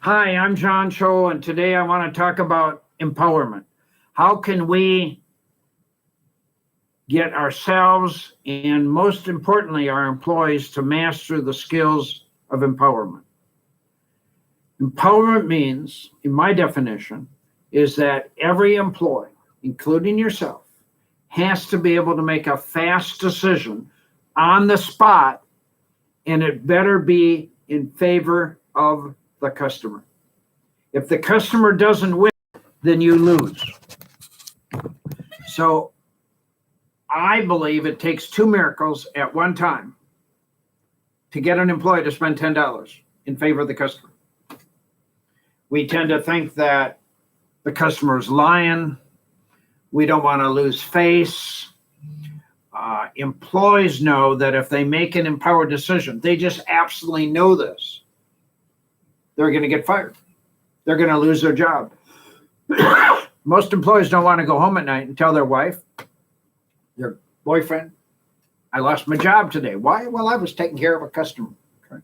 Hi, I'm John Cho, and today I want to talk about empowerment. How can we get ourselves and, most importantly, our employees to master the skills of empowerment? Empowerment means, in my definition, is that every employee, including yourself, has to be able to make a fast decision on the spot, and it better be in favor of the customer. If the customer doesn't win, then you lose. So I believe it takes two miracles at one time to get an employee to spend $10 in favor of the customer. We tend to think that the customer is lying. We don't want to lose face. Employees know that if they make an empowered decision, they just absolutely know this, they're going to get fired. They're going to lose their job. Most employees don't want to go home at night and tell their wife, their boyfriend, I lost my job today. Why? Well, I was taking care of a customer. Okay.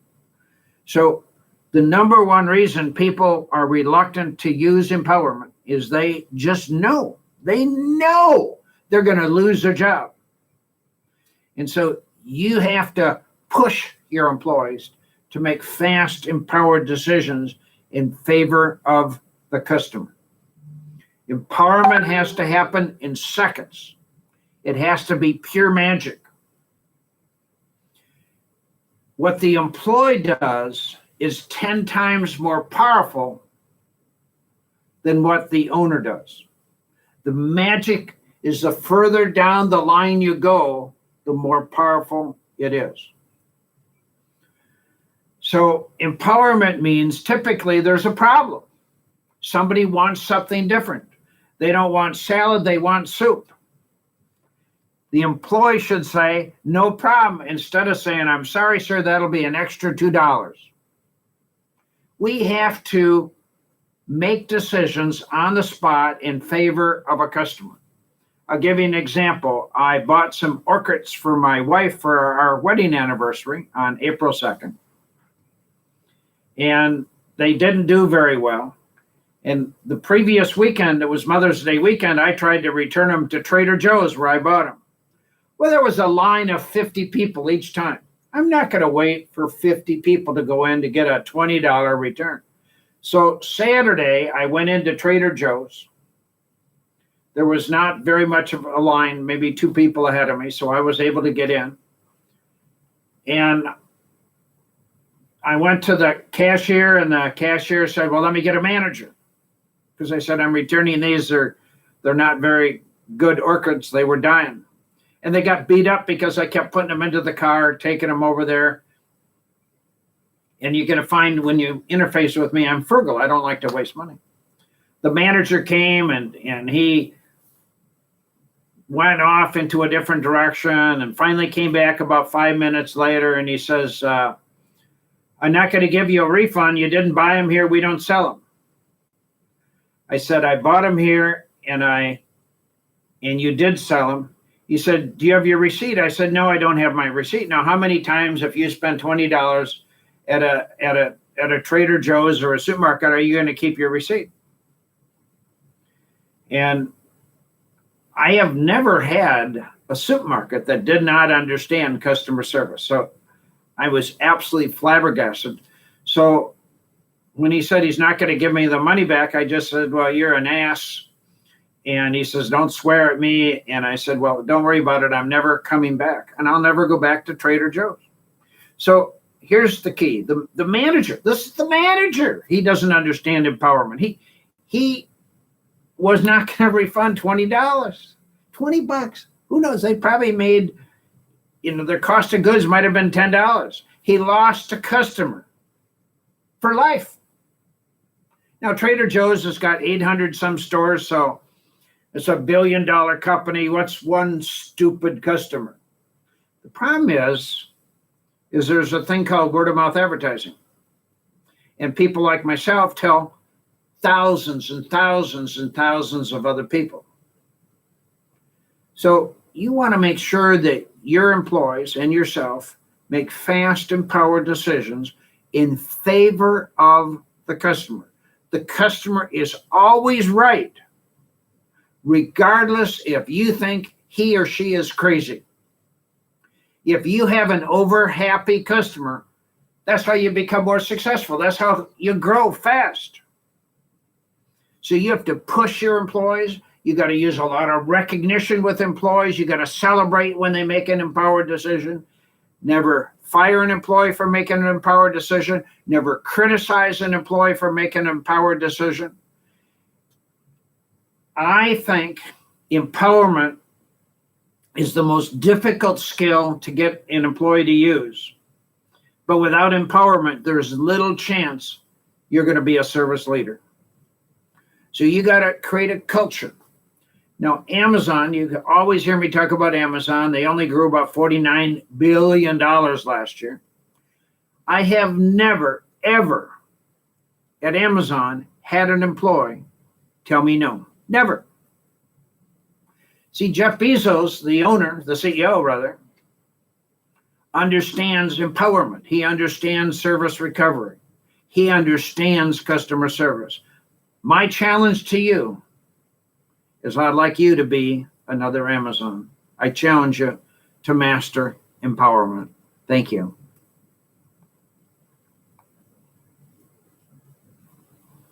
So the number one reason people are reluctant to use empowerment is they just know. They know they're going to lose their job. And so you have to push your employees to make fast, empowered decisions in favor of the customer. Empowerment has to happen in seconds. It has to be pure magic. What the employee does is 10 times more powerful than what the owner does. The magic is the further down the line you go, the more powerful it is. So empowerment means typically there's a problem. Somebody wants something different. They don't want salad, they want soup. The employee should say, no problem, instead of saying, I'm sorry, sir, that'll be an extra $2. We have to make decisions on the spot in favor of a customer. I'll give you an example. I bought some orchids for my wife for our wedding anniversary on April 2nd. And they didn't do very well. And the previous weekend, it was Mother's Day weekend, I tried to return them to Trader Joe's where I bought them. Well, there was a line of 50 people each time. I'm not going to wait for 50 people to go in to get a $20 return. So Saturday, I went into Trader Joe's. There was not very much of a line, maybe two people ahead of me, so I was able to get in. And I went to the cashier, and the cashier said, well, let me get a manager. Because I said, I'm returning these. They're not very good orchids. They were dying. And they got beat up because I kept putting them into the car, taking them over there. And you're going to find when you interface with me, I'm frugal. I don't like to waste money. The manager came and he went off into a different direction and finally came back about 5 minutes later. And he says, I'm not going to give you a refund. You didn't buy them here. We don't sell them. I said, I bought them here and you did sell them. He said, do you have your receipt? I said, no, I don't have my receipt. Now, how many times if you spend $20 at a Trader Joe's or a supermarket, are you going to keep your receipt? And I have never had a supermarket that did not understand customer service. So I was absolutely flabbergasted. So when he said he's not going to give me the money back, I just said, well, you're an ass. And he says, don't swear at me. And I said, well, don't worry about it. I'm never coming back. And I'll never go back to Trader Joe's. So here's the key. The manager, this is the manager. He doesn't understand empowerment. He was not going to refund $20. $20. Who knows? They probably made, their cost of goods might have been $10. He lost a customer for life. Now, Trader Joe's has got 800 some stores, so it's a $1 billion company. What's one stupid customer? The problem is there's a thing called word of mouth advertising. And people like myself tell thousands and thousands and thousands of other people. So you want to make sure that your employees and yourself make fast, empowered decisions in favor of the customer. The customer is always right, regardless if you think he or she is crazy. If you have an over-happy customer, that's how you become more successful. That's how you grow fast. So you have to push your employees. You got to use a lot of recognition with employees. You got to celebrate when they make an empowered decision. Never fire an employee for making an empowered decision. Never criticize an employee for making an empowered decision. I think empowerment is the most difficult skill to get an employee to use. But without empowerment, there's little chance you're going to be a service leader. So you got to create a culture. Now, Amazon, you can always hear me talk about Amazon. They only grew about $49 billion last year. I have never, ever at Amazon had an employee tell me no. Never. See, Jeff Bezos, the owner, the CEO rather, understands empowerment. He understands service recovery. He understands customer service. My challenge to you is I'd like you to be another Amazon. I challenge you to master empowerment. Thank you.